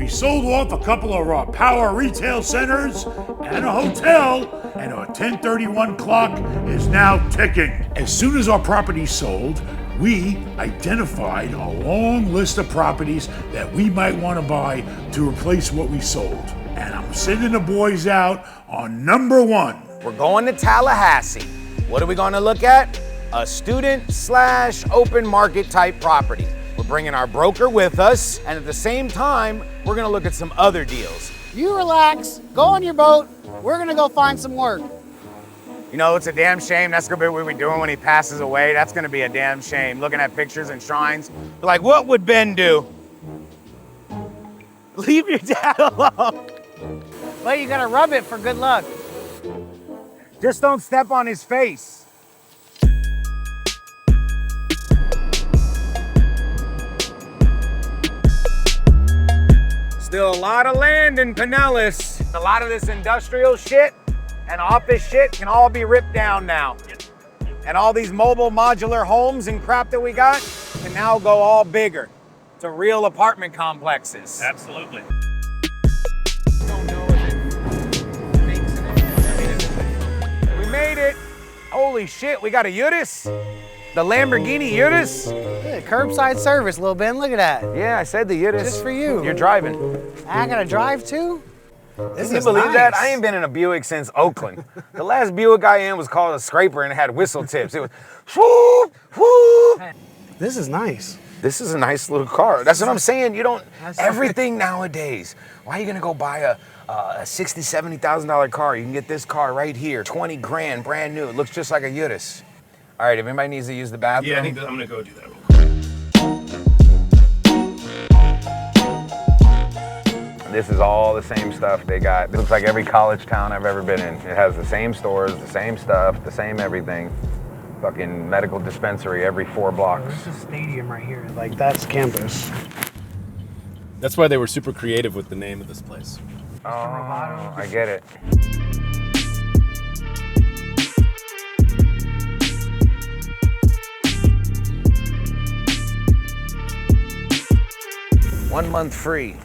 We sold off a couple of our power retail centers and a hotel, and our 1031 clock is now ticking. As soon as our property sold, we identified a long list of properties that we might want to buy to replace what we sold. And I'm sending the boys out on number one. We're going to Tallahassee. What are we going to look at? A student/open market type property. We're bringing our broker with us, and at the same time, we're gonna look at some other deals. You relax, go on your boat. We're gonna go find some work. You know, it's a damn shame. That's gonna be what we're doing when he passes away. That's gonna be a damn shame. Looking at pictures and shrines. Like, what would Ben do? Leave your dad alone. Well, you gotta rub it for good luck. Just don't step on his face. Still a lot of land in Pinellas. A lot of this industrial shit and office shit can all be ripped down now. And all these mobile modular homes and crap that we got can now go all bigger to real apartment complexes. Absolutely. We made it. Holy shit, we got a Urus? The Lamborghini Urus? Yeah, curbside service, Lil Ben, look at that. Yeah, I said the Urus. Just for you. You're driving. I gotta drive too? Can you believe that? I ain't been in a Buick since Oakland. The last Buick I in was called a scraper and it had whistle tips. It was whoop, whoop. This is nice. This is a nice little car. That's what I'm saying. You don't, everything nowadays. Why are you gonna go buy a $60,000, $70,000 car? You can get this car right here, 20 grand, brand new. It looks just like a Urus. All right, if anybody needs to use the bathroom. Yeah, I'm gonna go do that real quick. This is all the same stuff they got. It looks like every college town I've ever been in. It has the same stores, the same stuff, the same everything. Fucking medical dispensary every 4 blocks. This is stadium right here. Like, that's campus. That's why they were super creative with the name of this place. Oh, I get it. One month free.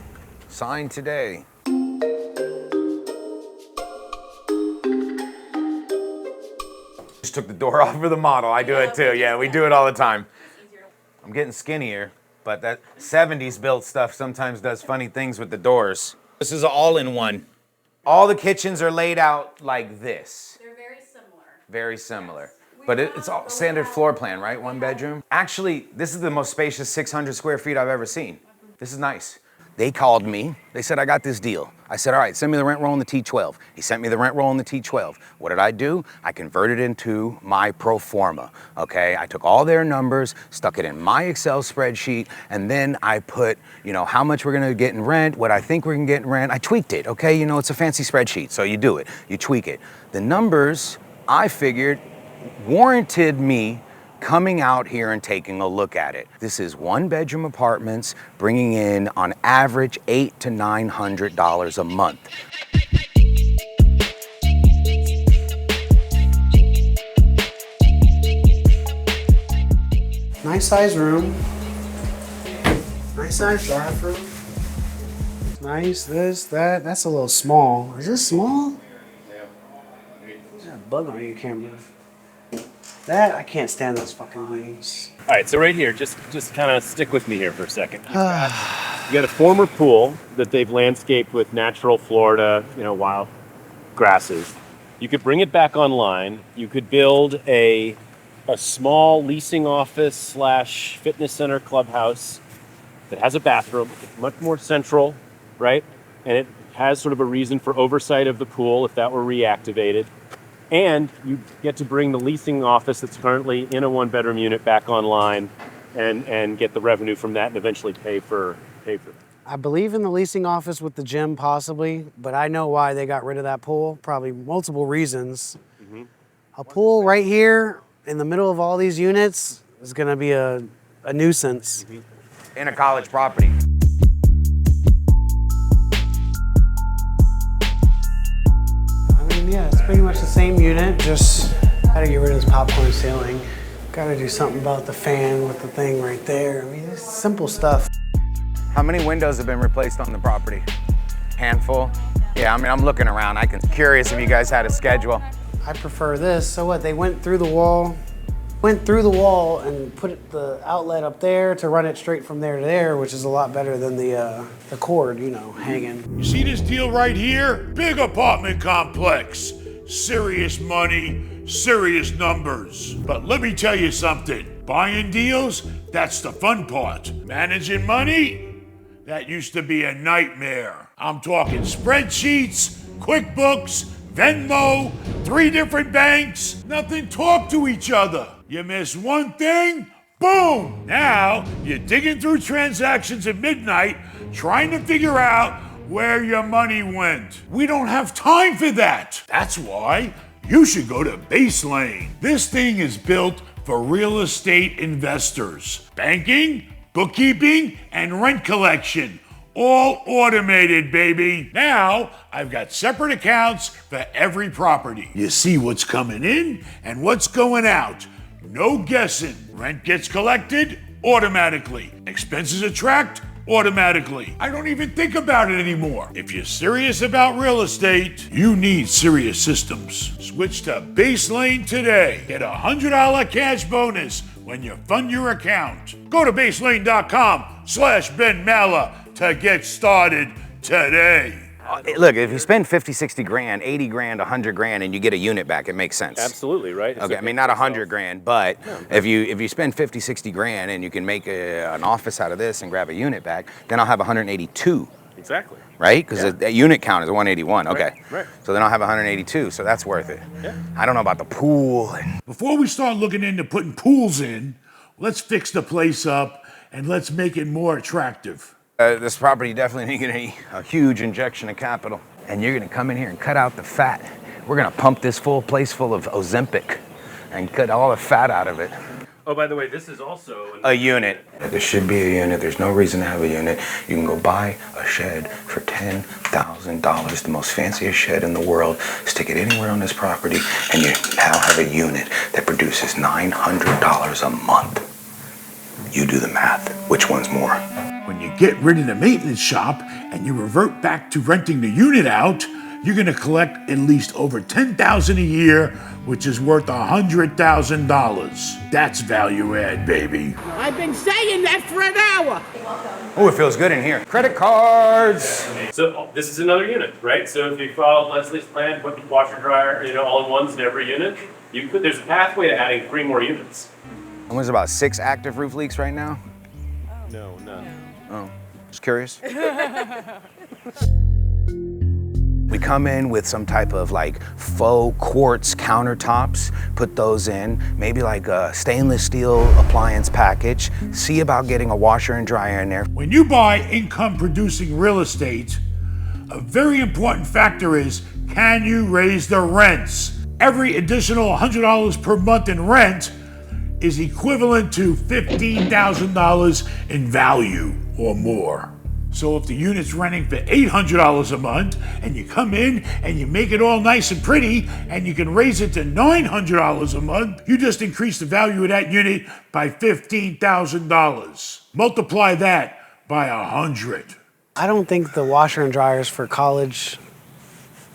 Sign today. Just took the door off for the model. I do it too. Yeah, we do it all the time. I'm getting skinnier, but that 70s built stuff sometimes does funny things with the doors. This is all-in-one. All the kitchens are laid out like this. They're very similar. Very similar. But it's all standard floor plan, right? 1 bedroom. Actually, this is the most spacious 600 square feet I've ever seen. This is nice. They called me. They said, I got this deal. I said, all right, send me the rent roll in the T12. He sent me the rent roll in the T12. What did I do? I converted it into my pro forma, okay? I took all their numbers, stuck it in my Excel spreadsheet, and then I put, you know, how much we're gonna get in rent, what I think we're gonna get in rent. I tweaked it, okay? You know, it's a fancy spreadsheet, so you do it, you tweak it. The numbers, I figured, warranted me coming out here and taking a look at it. This is 1-bedroom apartments, bringing in on average $800 to $900 a month. Nice size room. Nice size bathroom. Nice, this, that. That's a little small. Is this small? There's a bug on your camera. That, I can't stand those fucking wings. All right, so right here, just kind of stick with me here for a second. You got a former pool that they've landscaped with natural Florida, you know, wild grasses. You could bring it back online. You could build a small leasing office / fitness center clubhouse that has a bathroom. It's much more central, right? And it has sort of a reason for oversight of the pool if that were reactivated. And you get to bring the leasing office that's currently in a 1-bedroom unit back online and get the revenue from that and eventually pay for that. I believe in the leasing office with the gym possibly, but I know why they got rid of that pool. Probably multiple reasons. Mm-hmm. A pool right here in the middle of all these units is gonna be a nuisance. Mm-hmm. In a college property. Yeah, it's pretty much the same unit, just gotta get rid of this popcorn ceiling. Gotta do something about the fan with the thing right there. I mean, it's simple stuff. How many windows have been replaced on the property? Handful? Yeah, I mean, I'm looking around. I'm curious if you guys had a schedule. I prefer this. So what, they went through the wall and put the outlet up there to run it straight from there to there, which is a lot better than the cord, you know, hanging. You see this deal right here? Big apartment complex. Serious money, serious numbers. But let me tell you something. Buying deals, that's the fun part. Managing money, that used to be a nightmare. I'm talking spreadsheets, QuickBooks, Venmo, 3 different banks. Nothing talk to each other. You miss one thing, boom! Now you're digging through transactions at midnight, trying to figure out where your money went. We don't have time for that. That's why you should go to Base Lane. This thing is built for real estate investors. Banking, bookkeeping, and rent collection. All automated, baby. Now, I've got separate accounts for every property. You see what's coming in and what's going out. No guessing. Rent gets collected automatically. Expenses are tracked automatically. I don't even think about it anymore. If you're serious about real estate, you need serious systems. Switch to Base Lane today. Get a $100 cash bonus when you fund your account. Go to baselane.com/Ben Mallah to get started today. Look, if you spend 50, 60 grand, 80 grand, 100 grand, and you get a unit back, it makes sense. Absolutely, right? Okay, I mean, not 100 grand, but if you spend 50, 60 grand and you can make an office out of this and grab a unit back, then I'll have 182. Exactly. Right? Because the unit count is 181. Okay. Right. So then I'll have 182, so that's worth it. Yeah. I don't know about the pool. Before we start looking into putting pools in, let's fix the place up and let's make it more attractive. This property definitely needs a huge injection of capital. And you're gonna come in here and cut out the fat. We're gonna pump this full place full of Ozempic and cut all the fat out of it. Oh, by the way, this is also A unit. There should be a unit. There's no reason to have a unit. You can go buy a shed for $10,000, the most fanciest shed in the world. Stick it anywhere on this property, and you now have a unit that produces $900 a month. You do the math. Which one's more? When you get rid of the maintenance shop and you revert back to renting the unit out, you're gonna collect at least over $10,000 a year, which is worth $100,000. That's value add, baby. I've been saying that for an hour. Oh, it feels good in here. Credit cards. So this is another unit, right? So if you follow Leslie's plan, put the washer dryer, all in ones in every unit, there's a pathway to adding 3 more units. And there's about 6 active roof leaks right now. No, none. Oh, just curious. We come in with some type of like faux quartz countertops, put those in, maybe like a stainless steel appliance package, see about getting a washer and dryer in there. When you buy income producing real estate, a very important factor is, can you raise the rents? Every additional $100 per month in rent is equivalent to $15,000 in value or more. So if the unit's renting for $800 a month and you come in and you make it all nice and pretty and you can raise it to $900 a month, you just increase the value of that unit by $15,000. Multiply that by 100. I don't think the washer and dryers for college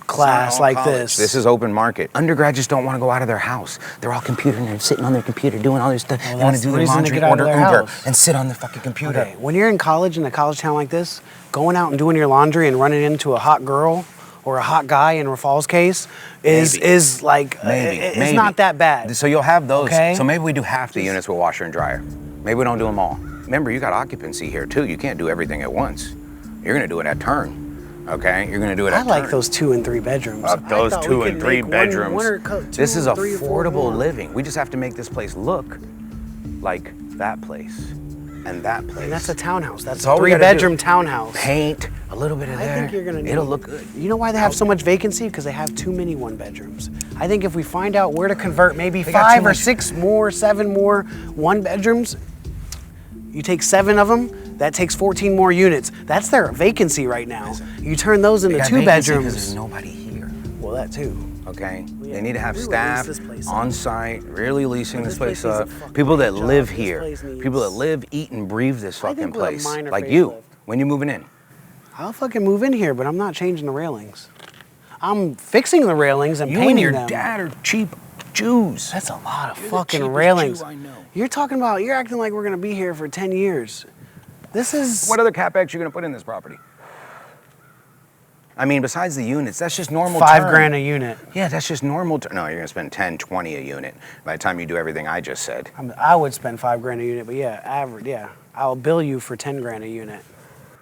class like this. This is open market. Undergrads just don't want to go out of their house. They're all computer and they're sitting on their computer doing all their stuff. Well, they want to that's do the their reason to laundry, get out of order their Uber, house. and sit on the fucking computer. Okay, when you're in college in a college town like this, going out and doing your laundry and running into a hot girl or a hot guy in Rafal's case is like it's not that bad. So you'll have those. Okay. So maybe we do half the units with washer and dryer. Maybe we don't do them all. Remember, you got occupancy here too. You can't do everything at once. You're gonna do it at turn. Okay, you're gonna do it at I like turn. those 2 and 3 bedrooms. Those I thought 2 we and could 3 make bedrooms. This is 2, 3, or 4 affordable more. living. We just have to make this place look like that place and that place. And that's a townhouse. That's all a we gotta 3-bedroom do. townhouse. Paint a little bit of I there. think you're gonna need It'll look good. You know why they have so much vacancy? Because they have too many 1-bedrooms. I think if we find out where to convert maybe They got 5 too or much. 6 more, 7 more 1-bedrooms, you take 7 of them, that takes 14 more units. That's their vacancy right now. You turn those into They got 2 vacancy 'cause bedrooms. There's nobody here. Well, that too. Okay, Yeah, they need to have really staff lease this place up. on site, really leasing But this this place place needs up. a fucking People that job. live This here, place people that needs- live, eat, and breathe this I fucking think with a place, minor like you. facelift. When you moving in? I'll fucking move in here, but I'm not changing the railings. I'm fixing the railings and You painting and your them. dad are cheap Jews. That's a lot of You're the fucking cheapest railings. Jew I know. You're acting like we're gonna be here for 10 years. This is. What other CapEx you gonna put in this property? I mean, besides the units, that's just normal $5 turn. grand a unit. Yeah, that's just normal. No, you're gonna spend 10, 20 a unit by the time you do everything I just said. I would spend $5 grand a unit, but yeah, average, yeah. I'll bill you for 10 grand a unit.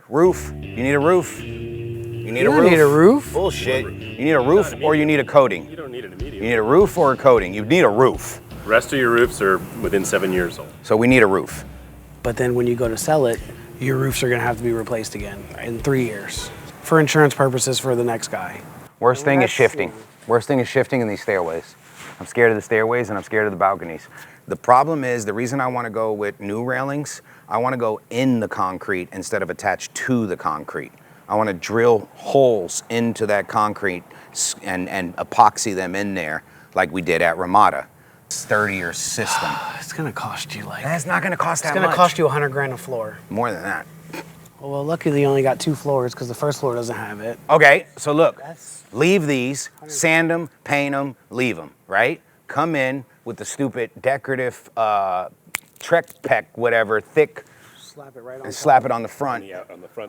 Roof. You need a roof. You need You a don't roof. need a roof. Bullshit. You need a roof or you need a coating. You don't need it You immediately. need a roof or a coating. You need a roof. The rest of your roofs are within 7 years old. So we need a roof. But then when you go to sell it, your roofs are gonna have to be replaced again in 3 years. For insurance purposes for the next guy. Worst thing is That's- shifting. Worst thing is shifting in these stairways. I'm scared of the stairways and I'm scared of the balconies. The problem is, the reason I want to go with new railings, I want to go in the concrete instead of attached to the concrete. I want to drill holes into that concrete and epoxy them in there like we did at Ramada. Sturdier system. It's gonna cost you like. That's not going to cost It's that gonna much. cost you 100 grand a floor. More than that. Well, luckily you only got 2 floors because the first floor doesn't have it. Okay, so look, That's- leave these, sand them, paint them, leave them, right? Come in with the stupid decorative Trek Peck, whatever, thick, Slap it right on. and slap it on the front,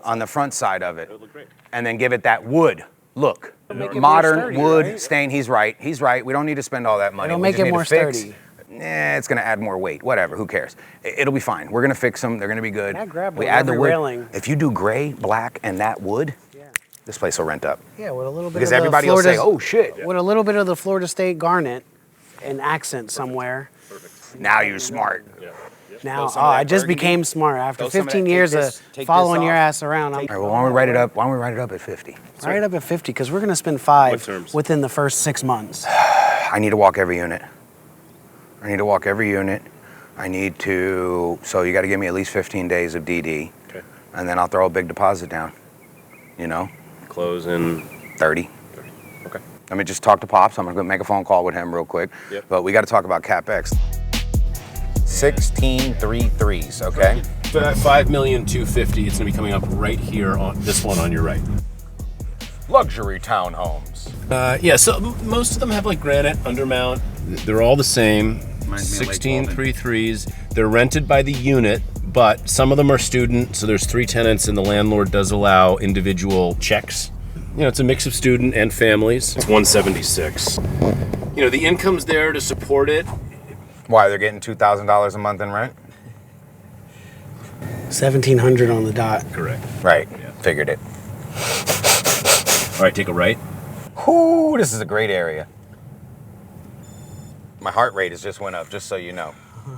On the front side. of it, It'll look great. and then give it that wood look. Make it more Modern sturdy, wood right? stain. He's right. We don't need to spend all that money. It'll We make just it need to more fix. sturdy. It's gonna add more weight. Whatever. Who cares? It'll be fine. We're gonna fix them. They're gonna be good. Yeah, grab we one, add the every wood. railing. If you do gray, black, and that wood, Yeah. this place will rent up. Yeah, with a little bit Because of everybody the will Florida, say, "Oh shit!" with a little bit of the Florida State garnet and accent somewhere. Now you're smart. Now, some oh, of that I just burgundy. became smart after Throw some of 15 that- take years this- of take this following your off. ass around. I'm All right, well, why don't we write it up? Why don't we write it up at 50? right up at 50 because we're gonna spend 5 What terms? within the first 6 months. I need to walk every unit. I need to. So you got to give me at least 15 days of DD, Okay. and then I'll throw a big deposit down. You know, Close in 30. Okay. Let me just talk to Pops. I'm gonna make a phone call with him real quick. Yep. But we got to talk about CapEx. 16 3.3s, okay? 5,250,000. It's gonna be coming up right here on this one on your right. Luxury townhomes. Yeah, so most of them have like granite undermount. They're all the same. Reminds me of Lake 16 Walden. 3.3s. They're rented by the unit, but some of them are student. So there's 3 tenants, and the landlord does allow individual checks. You know, it's a mix of student and families. It's 176. You know, the income's there to support it. Why, they're getting $2,000 a month in rent? 1,700 on the dot. Correct. Right. Figured it. All right, take a right. Ooh, this is a great area. My heart rate has just went up, just so you know.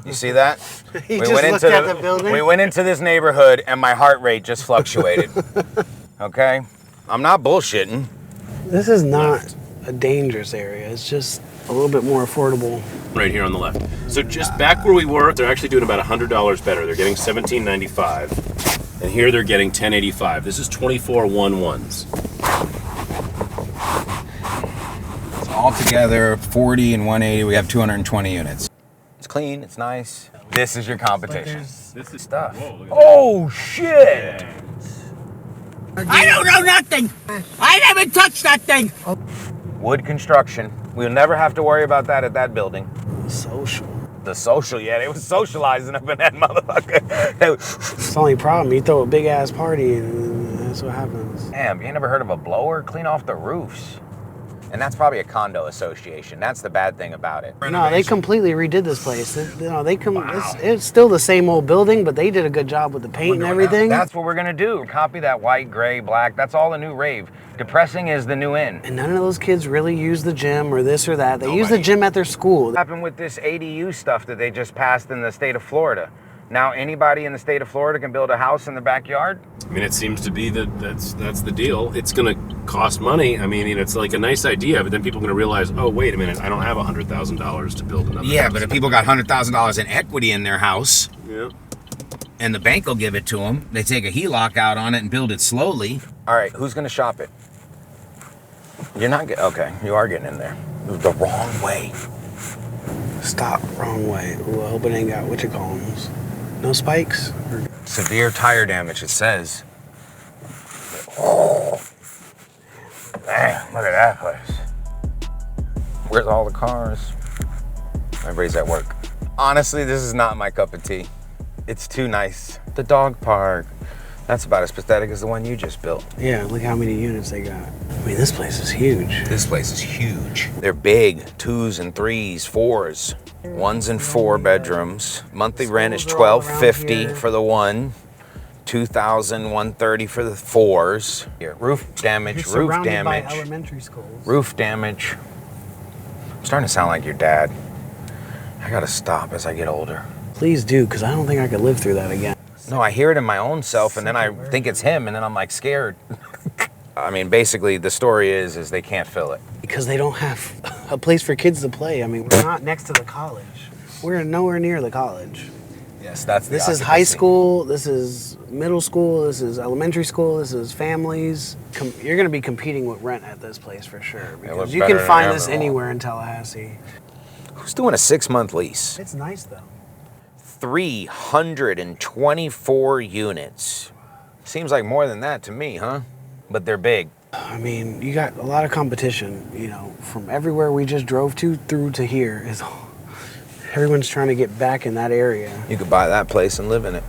You see that? He just looked at the building. We went into this neighborhood and my heart rate just fluctuated. Okay? I'm not bullshitting. This is not a dangerous area. It's just a little bit more affordable. Right here on the left. So just back where we were, they're actually doing about $100 better. They're getting $1,795, and here they're getting $1,085. This is 24 1-1s. So altogether, 40 and 180, we have 220 units. It's clean, it's nice. This is your competition. This is Stuff. Whoa, look at Oh, shit! I don't know nothing. I never touched that thing. Wood construction. We'll never have to worry about that at that building. Social. The social, yeah, they was socializing up in that motherfucker. It's the only problem. You throw a big ass party and that's what happens. Damn, you ain't never heard of a blower? Clean off the roofs. And that's probably a condo association. That's the bad thing about it. No, they completely redid this place. It's still the same old building, but they did a good job with the paint and everything. That's what we're gonna do. Copy that white, gray, black. That's all the new rave. Depressing is the new in. And none of those kids really use the gym or this or that. They use the gym at their school. What happened with this ADU stuff that they just passed in the state of Florida? Now anybody in the state of Florida can build a house in the backyard? I mean, it seems to be that's the deal. It's going to cost money. I mean, it's like a nice idea, but then people are going to realize, oh, wait a minute, I don't have $100,000 to build another Yeah, house. but if people got $100,000 in equity in their house, Yeah. and the bank will give it to them, they take a HELOC out on it and build it slowly. All right, who's gonna shop it? You're not okay, you are getting in there. The wrong way. Stop. Wrong way. Ooh, I hope it ain't got what you call them. No spikes? Severe tire damage, it says. Dang, look at that place. Where's all the cars? Everybody's at work. Honestly, this is not my cup of tea. It's too nice. The dog park. That's about as pathetic as the one you just built. Yeah, look how many units they got. I mean, this place is huge. This place is huge. They're big, 2s and 3s, 4s. 1s and 4 bedrooms. Monthly rent is $1,250 for the 1. $2,130 for the 4s. Here, roof damage, You're roof surrounded damage, by elementary schools. roof damage. I'm starting to sound like your dad. I gotta stop as I get older. Please do, because I don't think I could live through that again. No, I hear it in my own self, and then I think it's him, and then I'm like scared. I mean, basically, the story is they can't fill it. Because they don't have a place for kids to play. I mean, we're not next to the college. We're nowhere near the college. Yes, that's the This is high occupancy. school, this is middle school, this is elementary school, this is families. You're going to be competing with rent at this place for sure. we're Because you better can than find ever. this anywhere in Tallahassee. Who's doing a 6-month lease? It's nice though. 324 units. Seems like more than that to me, huh? But they're big. I mean, you got a lot of competition, you know, from everywhere we just drove to through to here. Everyone's trying to get back in that area. You could buy that place and live in it.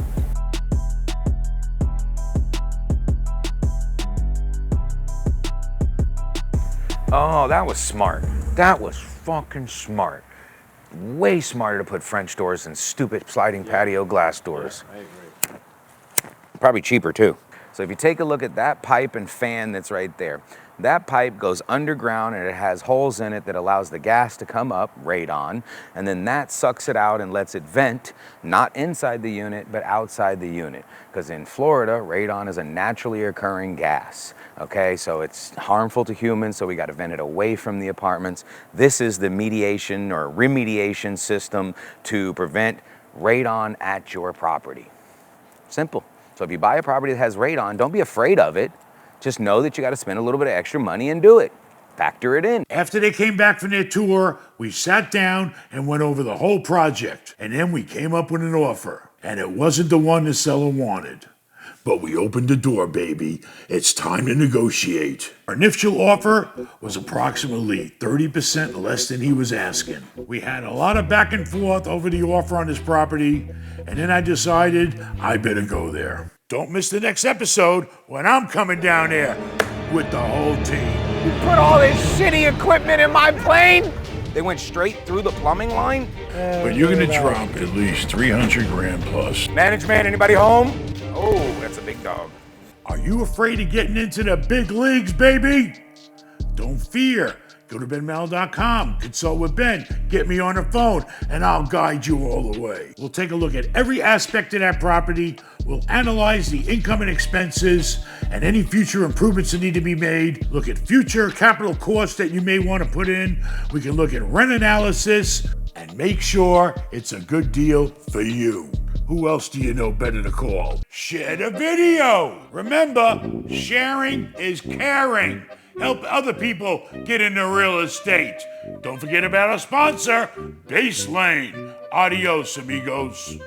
Oh, that was smart. That was fucking smart. Way smarter to put French doors than stupid sliding patio glass doors. I agree. Probably cheaper too. So if you take a look at that pipe and fan that's right there, that pipe goes underground and it has holes in it that allows the gas to come up, radon, and then that sucks it out and lets it vent, not inside the unit, but outside the unit. Because in Florida, radon is a naturally occurring gas. Okay, so it's harmful to humans, so we got to vent it away from the apartments. This is the mediation or remediation system to prevent radon at your property. Simple. So if you buy a property that has radon, don't be afraid of it. Just know that you got to spend a little bit of extra money and do it. Factor it in. After they came back from their tour, we sat down and went over the whole project. And then we came up with an offer. And it wasn't the one the seller wanted. But we opened the door, baby. It's time to negotiate. Our initial offer was approximately 30% less than he was asking. We had a lot of back and forth over the offer on this property, and then I decided I better go there. Don't miss the next episode when I'm coming down there with the whole team. You put all this shitty equipment in my plane? They went straight through the plumbing line? But you're gonna drop at least 300 grand plus. Management, anybody home? Oh, that's a big dog. Are you afraid of getting into the big leagues, baby? Don't fear. Go to benmallah.com, consult with Ben, get me on the phone, and I'll guide you all the way. We'll take a look at every aspect of that property. We'll analyze the income and expenses and any future improvements that need to be made. Look at future capital costs that you may want to put in. We can look at rent analysis and make sure it's a good deal for you. Who else do you know better to call? Share the video. Remember, sharing is caring. Help other people get into real estate. Don't forget about our sponsor, Base Lane. Adios, amigos.